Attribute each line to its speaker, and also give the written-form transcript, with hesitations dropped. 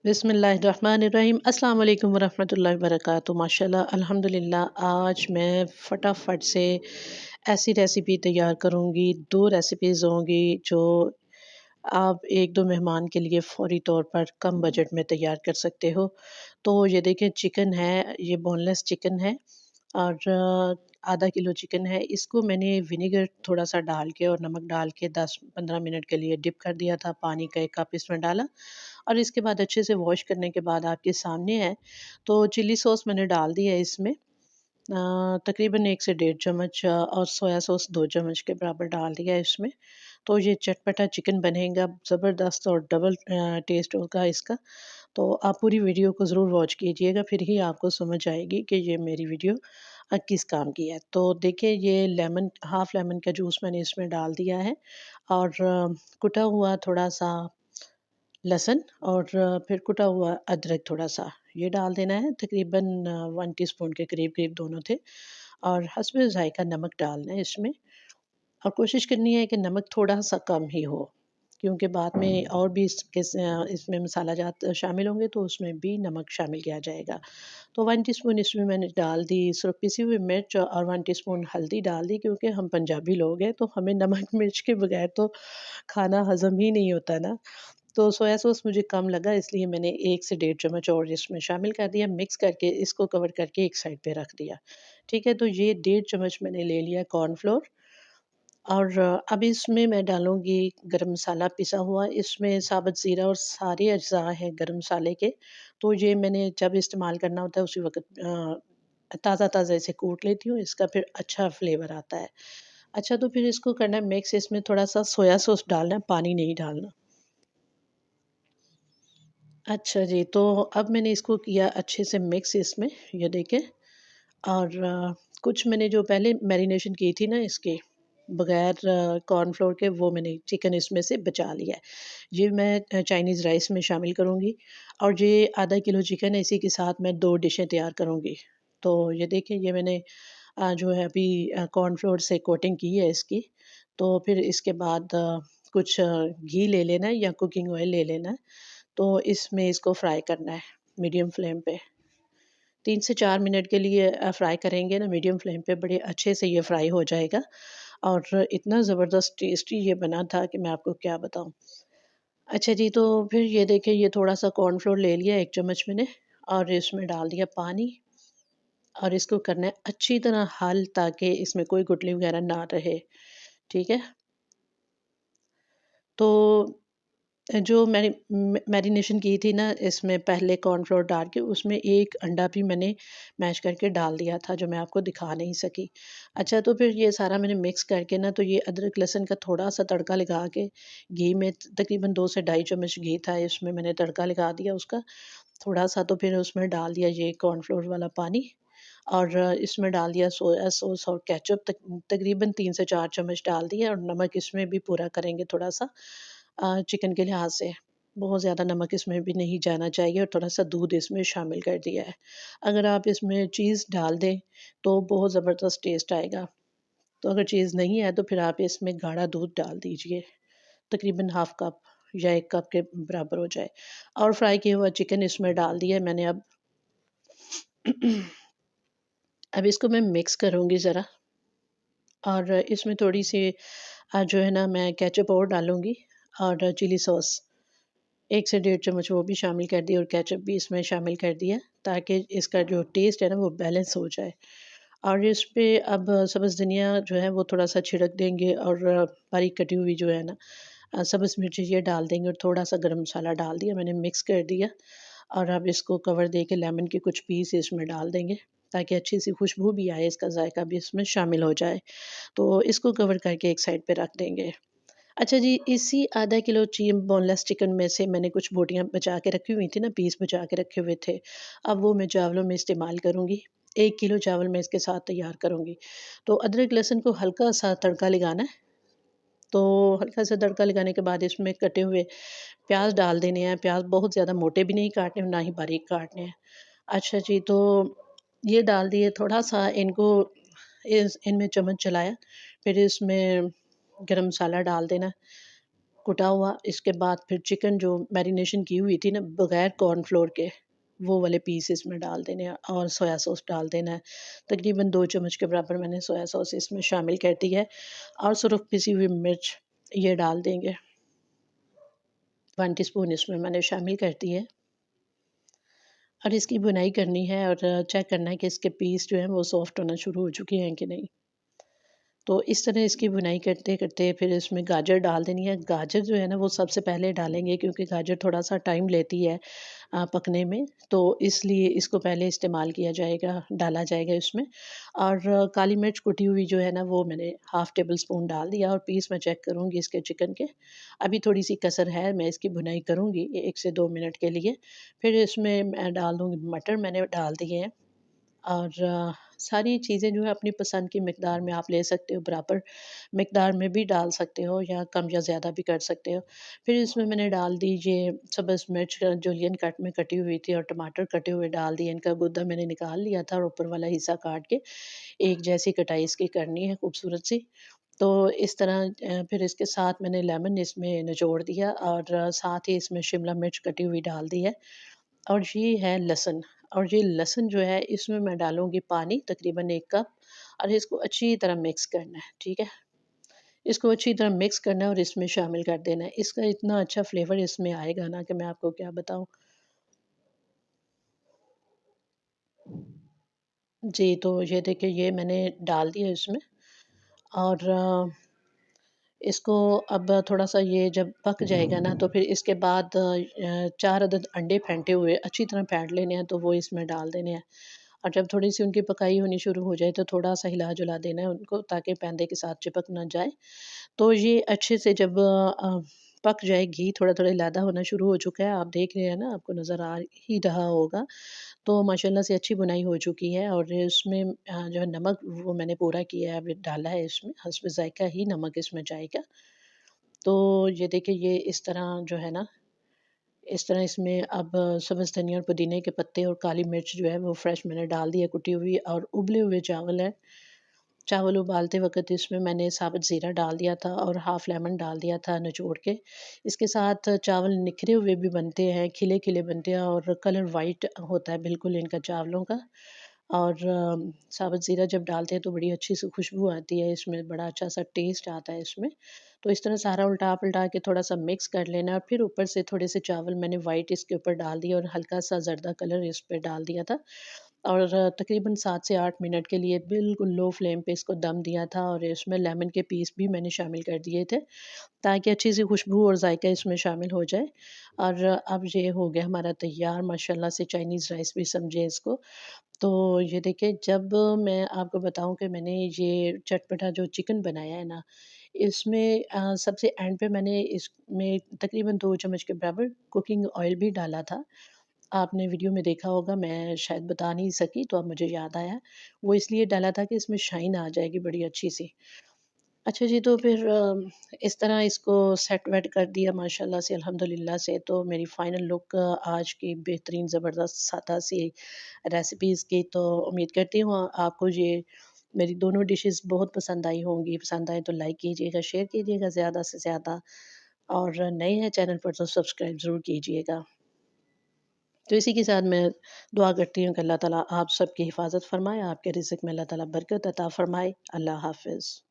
Speaker 1: बिस्मिल्लाहिर्रहमानिर्रहीम अस्सलाम वालेकुम वरहमतुल्लाहि वबरकातुहू। माशाल्लाह अल्हम्दुलिल्लाह आज मैं फटाफट से ऐसी रेसिपी तैयार करूँगी। 2 रेसिपीज़ होंगी जो आप 1-2 मेहमान के लिए फ़ौरी तौर पर कम बजट में तैयार कर सकते हो। तो ये देखिए चिकन है, ये बोनलेस चिकन है और आधा किलो चिकन है। इसको मैंने विनेगर थोड़ा-सा डाल के और नमक डाल के 10-15 मिनट के लिए डिप कर दिया था। पानी का 1 कप इसमें डाला और इसके बाद अच्छे से वॉश करने के बाद आपके सामने है। तो चिली सॉस मैंने डाल दी है इसमें तकरीबन 1 से डेढ़ चम्मच और सोया सॉस 2 चम्मच के बराबर डाल दिया है इसमें। तो ये चटपटा चिकन बनेगा ज़बरदस्त और डबल टेस्ट होगा इसका। तो आप पूरी वीडियो को ज़रूर वॉच कीजिएगा, फिर ही आपको समझ आएगी कि ये मेरी वीडियो किस काम की है। तो देखिए ये हाफ़ लेमन का जूस मैंने इसमें डाल दिया है और कुटा हुआ थोड़ा-सा लहसुन और फिर कुटा हुआ अदरक थोड़ा-सा, ये डाल देना है तकरीबन 1 टीस्पून के करीब-करीब दोनों थे और हस्बे ज़ायक़ा नमक डालना है इसमें और कोशिश करनी है कि नमक थोड़ा-सा कम ही हो, क्योंकि बाद में और भी इसमें मसाला जात शामिल होंगे तो उसमें भी नमक शामिल किया जाएगा। तो 1 टीस्पून इसमें मैंने डाल दी सिर्फ़ पिसी हुई मिर्च और 1 टीस्पून हल्दी डाल दी क्योंकि हम पंजाबी लोग हैं, तो हमें नमक मिर्च के बगैर तो खाना हज़म ही नहीं होता ना। तो सोया सॉस मुझे कम लगा इसलिए मैंने 1 से डेढ़ चम्मच और इसमें शामिल कर दिया, मिक्स करके इसको कवर करके एक साइड पे रख दिया। ठीक है? तो ये डेढ़ चम्मच मैंने ले लिया कॉर्नफ्लोर और अब इसमें मैं डालूँगी गरम मसाला पिसा हुआ, इसमें साबुत ज़ीरा और सारे अज़्ज़ा हैं गरम मसाले के, तो ये मैंने जब इस्तेमाल करना होता है उसी वक़्त ताज़ा-ताज़ा इसे कूट लेती हूँ, इसका फिर अच्छा फ्लेवर आता है। अच्छा तो फिर इसको करना है मिक्स, इसमें थोड़ा-सा सोया सॉस डालना है, पानी नहीं डालना। अच्छा जी, तो अब मैंने इसको किया अच्छे से मिक्स इसमें, ये देखिए और कुछ मैंने जो पहले मैरिनेशन की थी ना इसकी, बगैर कॉर्नफ्लोर के वो मैंने चिकन इसमें से बचा लिया है। ये मैं चाइनीज़ राइस में शामिल करूँगी और ये आधा किलो चिकन है, इसी के साथ मैं 2 डिशें तैयार करूँगी। तो ये देखिए ये मैंने जो है अभी कॉर्नफ्लोर से कोटिंग की है इसकी, तो फिर इसके बाद कुछ घी ले लेना है या कुकिंग ऑयल ले लेना है। तो इसमें इसको फ्राई करना है मीडियम फ्लेम पे। 3 से 4 मिनट के लिए फ्राई करेंगे ना मीडियम फ्लेम पे बड़े अच्छे से ये फ्राई हो जाएगा और इतना ज़बरदस्त टेस्टी ये बना था कि मैं आपको क्या बताऊँ। अच्छा जी, तो फिर ये देखिए ये थोड़ा-सा कॉर्नफ्लोर ले लिया 1 चम्मच मैंने और इसमें डाल दिया पानी और इसको करना है अच्छी तरह हल ताकि इसमें कोई गुठली वगैरह ना रहे, ठीक है? तो जो मैरिनेशन की थी ना इसमें पहले कॉर्नफ्लोर डाल के उसमें 1 अंडा भी मैंने मैश करके डाल दिया था जो मैं आपको दिखा नहीं सकी। अच्छा तो फिर ये सारा मैंने मिक्स करके ना तो ये अदरक लहसुन का थोड़ा-सा तड़का लगा के घी में तकरीबन 2 से ढाई चम्मच घी था इसमें मैंने तड़का लगा दिया उसका। थोड़ा-सा तो फिर उसमें डाल दिया ये कॉर्नफ्लोर वाला पानी और इसमें डाल दिया सोया सॉस और केचअप तकरीबन 3 से 4 चम्मच डाल दिया और नमक इसमें भी पूरा करेंगे थोड़ा-सा चिकन के लिहाज से। बहुत ज़्यादा नमक इसमें भी नहीं जाना चाहिए और थोड़ा-सा दूध इसमें शामिल कर दिया है। अगर आप इसमें चीज़ डाल दें, तो बहुत ज़बरदस्त टेस्ट आएगा। तो अगर चीज़ नहीं है, तो फिर आप इसमें गाढ़ा दूध डाल दीजिए, तकरीबन हाफ़ कप या 1 कप के बराबर हो जाए और फ्राई किया हुआ चिकन इसमें डाल दिया है मैंने अब। अब इसको मैं मिक्स करूँगी ज़रा और इसमें थोड़ी-सी जो है ना मैं केचअप और डालूँगी और चिली सॉस 1 से डेढ़ चम्मच वो भी शामिल कर दिया और केचअप भी इसमें शामिल कर दिया ताकि इसका जो टेस्ट है ना वो बैलेंस हो जाए। और इस पे अब सब्ज़ धनिया जो है वो थोड़ा-सा छिड़क देंगे और बारीक कटी हुई जो है ना सब्ज़ मिर्ची ये डाल देंगे और थोड़ा-सा गरम मसाला डाल दिया मैंने मिक्स कर दिया और अब इसको कवर दे के लेमन के कुछ पीस इसमें डाल देंगे ताकि अच्छी-सी खुशबू भी आए, इसका जायका भी इसमें शामिल हो जाए। तो इसको कवर करके एक साइड पे रख देंगे। अच्छा जी, इसी आधा किलो बोनलेस चिकन में से मैंने कुछ बोटियाँ बचा के रखी हुई थी ना, पीस बचा के रखे हुए थे। अब वो मैं चावलों में इस्तेमाल करूँगी। 1 किलो चावल मैं इसके साथ तैयार करूँगी। तो अदरक लहसुन को हल्का-सा तड़का लगाना है। तो हल्का-सा तड़का लगाने के बाद इसमें कटे हुए प्याज़ डाल देने हैं। प्याज़ बहुत ज़्यादा मोटे भी नहीं काटने और ना ही बारीक काटने हैं। अच्छा जी, तो ये डाल दिए थोड़ा-सा इनको इनमें चम्मच चलाया, फिर इसमें गरम मसाला डाल देना। कुटा हुआ, इसके बाद फिर चिकन जो मैरिनेशन की हुई थी ना बगैर कॉर्नफ्लोर के, वो वाले पीस इसमें डाल देने हैं और सोया सॉस डाल देना है। तकरीबन 2 चम्मच के बराबर मैंने सोया सॉस इसमें शामिल कर दी है और सुरख पिसी हुई मिर्च ये डाल देंगे। 1 टीस्पून इसमें मैंने शामिल कर दी है और इसकी भुनाई करनी है और चेक करना है कि इसके पीस जो हैं वो सॉफ्ट होना शुरू हो चुके हैं कि नहीं। तो इस तरह इसकी भुनाई करते-करते फिर इसमें गाजर डाल देनी है। गाजर जो है ना वो सबसे पहले डालेंगे क्योंकि गाजर थोड़ा-सा टाइम लेती है पकने में, तो इसलिए इसको पहले इस्तेमाल किया जाएगा, डाला जाएगा इसमें। और काली मिर्च कुटी हुई जो है ना वो मैंने हाफ़ टेबल स्पून डाल दिया और पीस मैं चेक करूँगी इसके चिकन के। अभी थोड़ी-सी कसर है, मैं इसकी भुनाई करूँगी 1 से 2 मिनट के लिए। फिर इसमें मैं डाल दूँगी मटर मैंने डाल दिए हैं। और सारी चीज़ें जो है अपनी पसंद की मिकदार में आप ले सकते हो, बराबर मिकदार में भी डाल सकते हो या कम या ज़्यादा भी कर सकते हो। फिर इसमें मैंने डाल दी ये सब्ज़ मिर्च जूलियन कट में कटी हुई थी और टमाटर कटे हुए डाल दिए, इनका गूदा मैंने निकाल लिया था और ऊपर वाला हिस्सा काट के एक जैसी कटाई इसकी करनी है खूबसूरत सी। तो इस तरह फिर इसके साथ मैंने लेमन इसमें निचोड़ दिया और साथ ही इसमें शिमला मिर्च कटी हुई डाल दी है। और ये है लहसुन, और ये लहसुन जो है इसमें मैं डालूँगी पानी तकरीबन 1 कप और इसको अच्छी तरह मिक्स करना है, ठीक है? इसको अच्छी तरह मिक्स करना है और इसमें शामिल कर देना है। इसका इतना अच्छा फ्लेवर इसमें आएगा ना कि मैं आपको क्या बताऊँ। जी, तो ये देखिए ये मैंने डाल दिया इसमें और इसको अब थोड़ा-सा ये जब पक जाएगा ना तो फिर इसके बाद 4 अदद अंडे फेंटे हुए अच्छी तरह फेंट लेने हैं तो वो इसमें डाल देने हैं। और जब थोड़ी-सी उनकी पकाई होनी शुरू हो जाए तो थोड़ा-सा हिला-जुला देना है उनको ताकि पैंदे के साथ चिपक ना जाए। तो ये अच्छे से जब पक जाए, घी थोड़ा-थोड़ा लादा होना शुरू हो चुका है, आप देख रहे हैं ना, आपको नज़र आ ही रहा होगा। तो माशाल्लाह से अच्छी बुनाई हो चुकी है और इसमें जो है नमक वो मैंने पूरा किया है, अभी डाला है इसमें, हस्ब ज़ायक़ा ही नमक इसमें जाएगा। तो ये देखिए ये इस तरह जो है ना, इस तरह इसमें अब सब्ज़ धनिया और पुदीने के पत्ते और काली मिर्च जो है वो फ्रेश मैंने डाल दी है कुटी हुई, और उबले हुए चावल हैं। चावल उबालते वक़्त इसमें मैंने साबुत ज़ीरा डाल दिया था और हाफ़ लेमन डाल दिया था निचोड़ के। इसके साथ चावल निखरे हुए भी बनते हैं, खिले-खिले बनते हैं और कलर वाइट होता है बिल्कुल इनका चावलों का। और साबुत ज़ीरा जब डालते हैं तो बड़ी अच्छी-सी खुशबू आती है इसमें, बड़ा अच्छा-सा टेस्ट आता है इसमें। तो इस तरह सारा उल्टा-पलटा के थोड़ा-सा मिक्स कर लेना है और फिर ऊपर से थोड़े से चावल मैंने वाइट इसके ऊपर डाल दिए और हल्का-सा ज़र्दा कलर इस पे डाल दिया था। और तकरीबन 7 से 8 मिनट के लिए बिल्कुल लो फ्लेम पे इसको दम दिया था और इसमें लेमन के पीस भी मैंने शामिल कर दिए थे, ताकि अच्छी-सी खुशबू और जायका इसमें शामिल हो जाए। और अब ये हो गया हमारा तैयार माशाल्लाह से, चाइनीज़ राइस भी समझें इसको। तो ये देखिए जब मैं आपको बताऊँ कि मैंने ये चटपटा जो चिकन बनाया है ना, इसमें सबसे एंड पे मैंने इसमें तकरीबन 2 चम्मच के बराबर कुकिंग ऑयल भी डाला था। आपने वीडियो में देखा होगा, मैं शायद बता नहीं सकी तो अब मुझे याद आया। वो इसलिए डाला था कि इसमें शाइन आ जाएगी बड़ी अच्छी-सी। अच्छा जी, तो फिर इस तरह इसको सेट-वेट कर दिया माशाल्लाह से, अल्हम्दुलिल्लाह से। तो मेरी फाइनल लुक आज की बेहतरीन ज़बरदस्त सादा-सी रेसिपीज़ की, तो उम्मीद करती हूँ आपको ये मेरी दोनों डिशेज़ बहुत पसंद आई होंगी। पसंद आए तो लाइक कीजिएगा, शेयर कीजिएगा ज़्यादा से ज़्यादा, और नए हैं चैनल पर तो सब्सक्राइब ज़रूर कीजिएगा। तो इसी के साथ मैं दुआ करती हूँ कि अल्लाह ताला आप सबकी हिफ़ाज़त फ़रमाए, आपके रिज़्क़ में अल्लाह ताला बरकत अता फ़रमाए। अल्लाह हाफ़िज़।